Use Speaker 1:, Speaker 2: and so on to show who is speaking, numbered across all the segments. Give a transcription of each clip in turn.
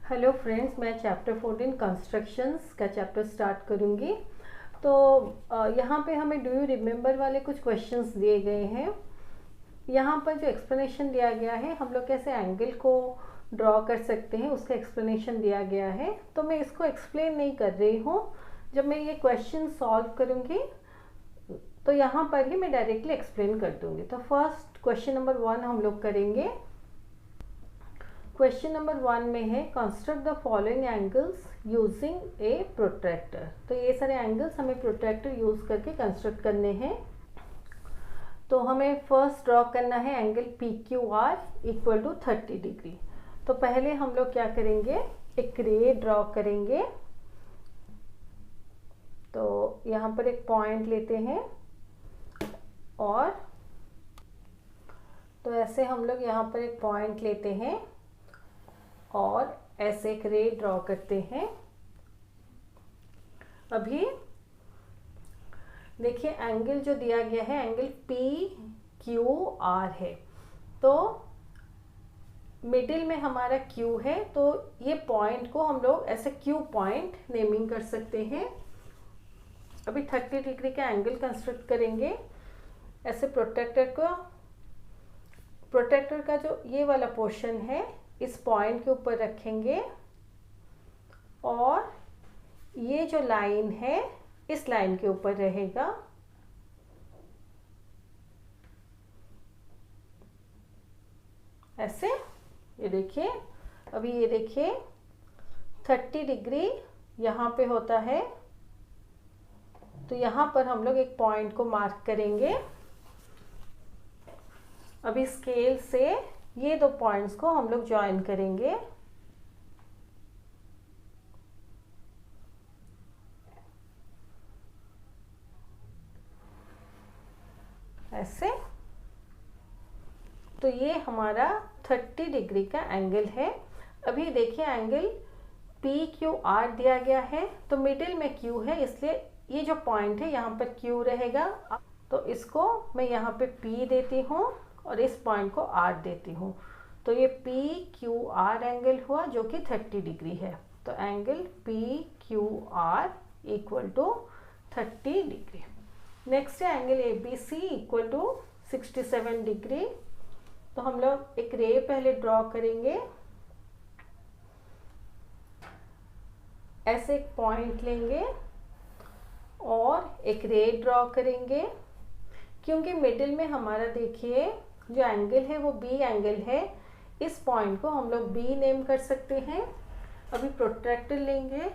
Speaker 1: Hello friends, मैं chapter 14 constructions का chapter start करूंगी। तो यहाँ पे हमें डू यू रिमेंबर वाले कुछ क्वेश्चंस दिए गए हैं। यहाँ पर जो एक्सप्लेनेशन दिया गया है, हम लोग कैसे एंगल को ड्रॉ कर सकते हैं उसका एक्सप्लेनेशन दिया गया है। तो मैं इसको एक्सप्लेन नहीं कर रही हूँ। जब मैं ये क्वेश्चन सॉल्व करूँगी तो यहाँ पर ही मैं डायरेक्टली एक्सप्लेन कर दूँगी। तो फर्स्ट क्वेश्चन नंबर 1 हम लोग करेंगे। क्वेश्चन नंबर 1 में है construct the following angles using A protractor. तो ये सारे एंगल्स हमें प्रोट्रैक्टर यूज करके कंस्ट्रक्ट करने हैं। तो हमें फर्स्ट ड्रॉ करना है angle P Q R equal to 30 degree. तो पहले हम लोग क्या करेंगे, एक रे ड्रॉ करेंगे। तो यहाँ पर एक पॉइंट लेते हैं और तो ऐसे हम लोग यहाँ पर एक पॉइंट लेते हैं और ऐसे एक रे ड्रॉ करते हैं। अभी देखिए एंगल जो दिया गया है एंगल पी क्यू आर है। तो मिडिल में हमारा क्यू है, तो ये पॉइंट को हम लोग ऐसे क्यू पॉइंट नेमिंग कर सकते हैं। अभी 30 डिग्री का एंगल कंस्ट्रक्ट करेंगे। ऐसे प्रोट्रैक्टर का जो ये वाला पोर्शन है इस पॉइंट के ऊपर रखेंगे और ये जो लाइन है इस लाइन के ऊपर रहेगा। ऐसे ये देखिए, अभी ये देखिए 30 डिग्री यहाँ पे होता है। तो यहाँ पर हम लोग एक पॉइंट को मार्क करेंगे। अभी स्केल से ये दो पॉइंट्स को हम लोग ज्वाइन करेंगे। ऐसे तो ये हमारा 30 डिग्री का एंगल है। अभी देखिए एंगल पी क्यू आर दिया गया है, तो मिडिल में क्यू है, इसलिए ये जो पॉइंट है यहाँ पर क्यू रहेगा। तो इसको मैं यहाँ पे पी देती हूँ और इस पॉइंट को आर देती हूँ। तो ये पी क्यू आर एंगल हुआ जो कि 30 डिग्री है। तो angle P Q R equal to 30 degree. Next है angle A B C equal to 67 degree. तो हम लोग एक रे पहले ड्रॉ करेंगे। ऐसे एक पॉइंट लेंगे और एक रे ड्रॉ करेंगे। क्योंकि मिडिल में हमारा देखिए जो एंगल है वो बी एंगल है, इस पॉइंट को हम लोग बी नेम कर सकते हैं। अभी प्रोट्रैक्टर लेंगे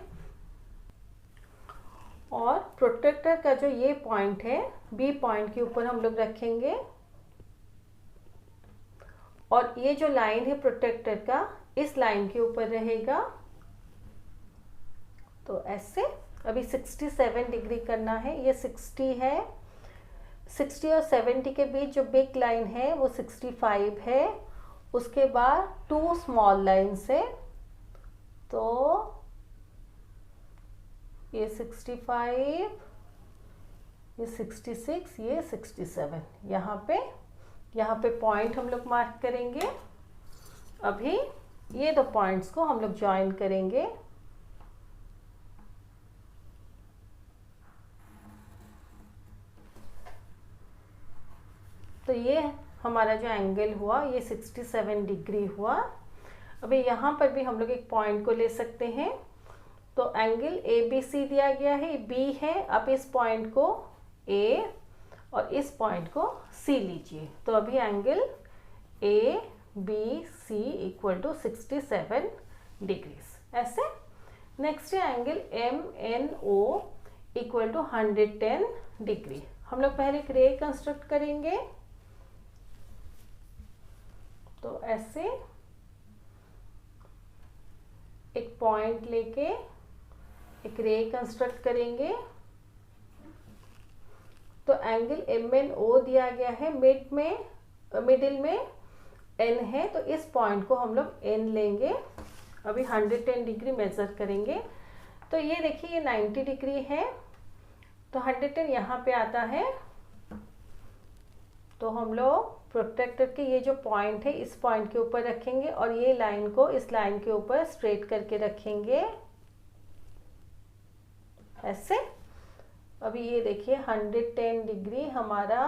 Speaker 1: और प्रोट्रैक्टर का जो ये पॉइंट है बी पॉइंट के ऊपर हम लोग रखेंगे और ये जो लाइन है प्रोट्रैक्टर का इस लाइन के ऊपर रहेगा। तो ऐसे अभी 67 डिग्री करना है। ये 60 है, 60 और 70 के बीच जो बिग लाइन है वो 65 है। उसके बाद 2 स्मॉल लाइन्स है। तो ये 65, ये 66, ये 67। यहाँ पे पॉइंट हम लोग मार्क करेंगे। अभी ये दो पॉइंट्स को हम लोग ज्वाइन करेंगे। तो ये हमारा जो एंगल हुआ ये 67 डिग्री हुआ। अभी यहाँ पर भी हम लोग एक पॉइंट को ले सकते हैं। तो एंगल ए बी सी दिया गया है, बी है। अब इस पॉइंट को ए और इस पॉइंट को सी लीजिए। तो अभी angle A B C equal to 67 degrees. ऐसे नेक्स्ट है angle M N O equal to 110 degree. हम लोग पहले एक रे कंस्ट्रक्ट करेंगे। तो ऐसे एक पॉइंट लेके एक रे कंस्ट्रक्ट करेंगे। तो एंगल एम एन ओ दिया गया है, मिडिल में एन है, तो इस पॉइंट को हम लोग एन लेंगे। अभी 110 डिग्री मेजर करेंगे। तो ये देखिए ये 90 डिग्री है, तो 110 यहाँ पे आता है। तो हम लोग प्रोट्रैक्टर के ये जो पॉइंट है इस पॉइंट के ऊपर रखेंगे और ये लाइन को इस लाइन के ऊपर स्ट्रेट करके रखेंगे ऐसे। अभी ये देखिए 110 डिग्री हमारा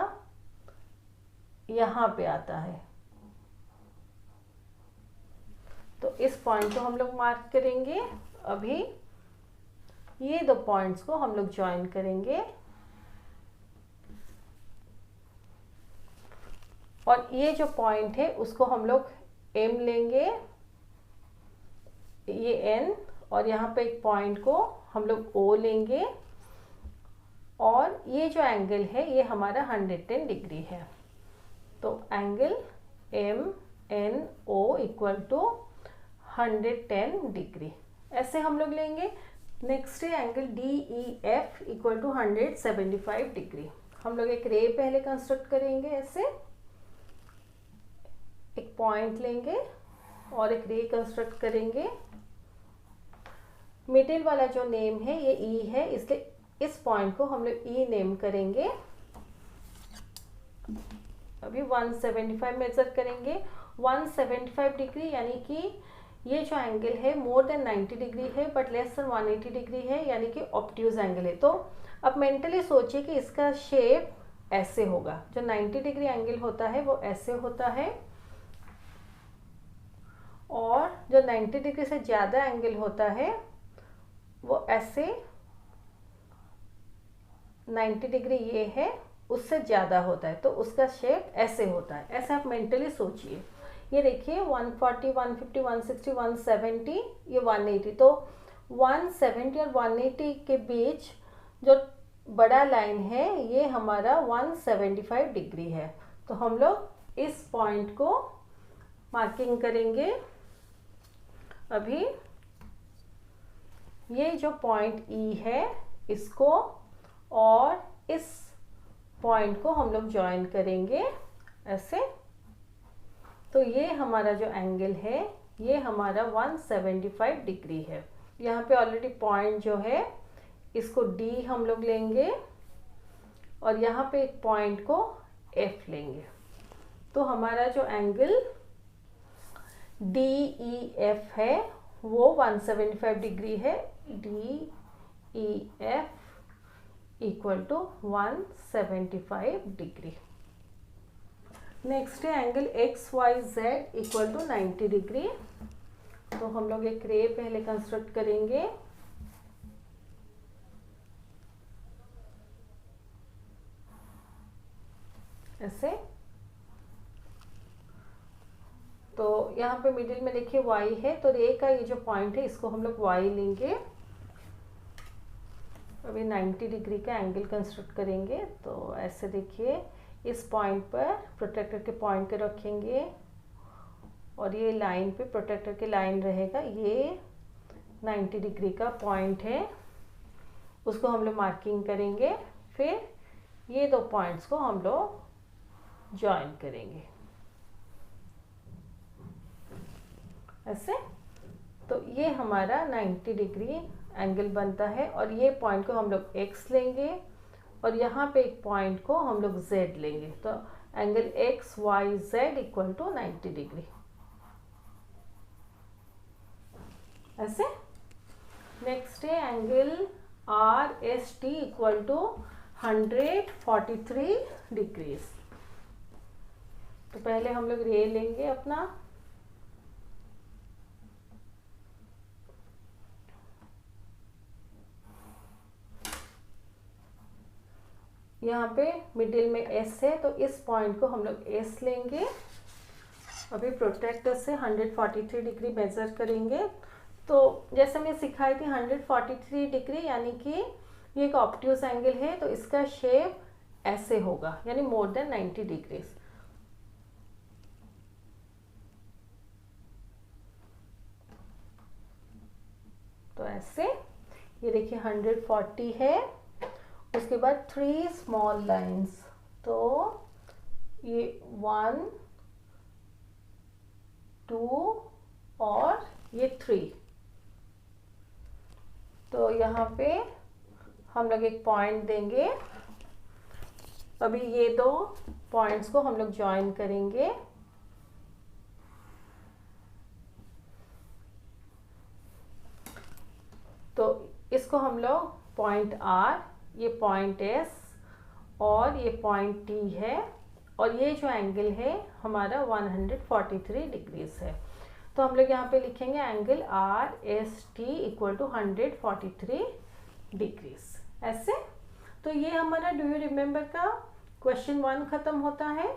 Speaker 1: यहाँ पे आता है, तो इस पॉइंट को हम लोग मार्क करेंगे। अभी ये दो पॉइंट्स को हम लोग ज्वाइन करेंगे और ये जो पॉइंट है उसको हम लोग M लेंगे, ये N, और यहाँ पे एक पॉइंट को हम लोग O लेंगे और ये जो एंगल है ये हमारा 110 डिग्री है। तो angle MNO equal to 110 degree, ऐसे हम लोग लेंगे। नेक्स्ट है angle DEF equal to 175 degree. हम लोग एक रे पहले कंस्ट्रक्ट करेंगे, ऐसे एक पॉइंट लेंगे और एक रे कंस्ट्रक्ट करेंगे। मिडिल वाला जो नेम है ये E है, इसलिए इस पॉइंट को हम लोग E नेम करेंगे। अभी 175 मेजर करेंगे। 175 डिग्री यानी कि ये जो एंगल है मोर देन 90 डिग्री है बट लेस देन 180 डिग्री है, यानी कि ऑब्ट्यूज एंगल है। तो अब मेंटली सोचिए कि इसका शेप ऐसे होगा। जो 90 डिग्री एंगल होता है वो ऐसे होता है और जो 90 डिग्री से ज़्यादा एंगल होता है वो ऐसे 90 डिग्री ये है उससे ज़्यादा होता है, तो उसका शेप ऐसे होता है। ऐसे आप मेंटली सोचिए। ये देखिए 140, 150, 160, 170, ये 180। तो 170 और 180 के बीच जो बड़ा लाइन है ये हमारा 175 डिग्री है। तो हम लोग इस पॉइंट को मार्किंग करेंगे। अभी ये जो पॉइंट E है इसको और इस पॉइंट को हम लोग ज्वाइन करेंगे ऐसे। तो ये हमारा जो एंगल है ये हमारा 175 डिग्री है। यहाँ पे ऑलरेडी पॉइंट जो है इसको D हम लोग लेंगे और यहाँ पे एक पॉइंट को F लेंगे। तो हमारा जो एंगल DEF है वो 175 डिग्री है। DEF equal to 175 degree. Next है angle XYZ equal to 90 degree. तो हम लोग एक रे पहले कंस्ट्रक्ट करेंगे। ऐसे। तो यहाँ पे मिडिल में देखिए Y है, तो रे का ये जो पॉइंट है इसको हम लोग Y लेंगे। अभी 90 डिग्री का एंगल कंस्ट्रक्ट करेंगे। तो ऐसे देखिए इस पॉइंट पर प्रोट्रैक्टर के पॉइंट के रखेंगे और ये लाइन पे प्रोट्रैक्टर की लाइन रहेगा। ये 90 डिग्री का पॉइंट है, उसको हम लोग मार्किंग करेंगे। फिर ये दो पॉइंट्स को हम लोग ज्वाइन करेंगे ऐसे। तो ये हमारा 90 डिग्री एंगल बनता है और ये पॉइंट को हम लोग X लेंगे और यहाँ पे एक पॉइंट को हम लोग Z लेंगे। तो angle XYZ equal to 90 degree ऐसे। नेक्स्ट है angle RST equal to 143 degrees. तो पहले हम लोग रे लेंगे अपना। यहाँ पे मिडिल में S है, तो इस पॉइंट को हम लोग S लेंगे। अभी प्रोट्रैक्टर से 143 डिग्री मेजर करेंगे। तो जैसे मैं सिखाई थी 143 डिग्री यानी कि ये एक ऑब्ट्यूज एंगल है, तो इसका शेप ऐसे होगा, यानी मोर देन 90 डिग्रीज। तो ऐसे ये देखिए 140 है, उसके बाद 3 स्मॉल लाइंस। तो ये 1, 2 और ये 3। तो यहाँ पे हम लोग एक पॉइंट देंगे। अभी ये दो पॉइंट्स को हम लोग ज्वाइन करेंगे। तो इसको हम लोग पॉइंट R, ये पॉइंट S और ये पॉइंट T है, और ये जो एंगल है हमारा 143 डिग्रीज है। तो हम लोग यहाँ पे लिखेंगे angle RST equal to 143 degrees, ऐसे। तो ये हमारा डू यू रिमेम्बर का क्वेश्चन 1 खत्म होता है।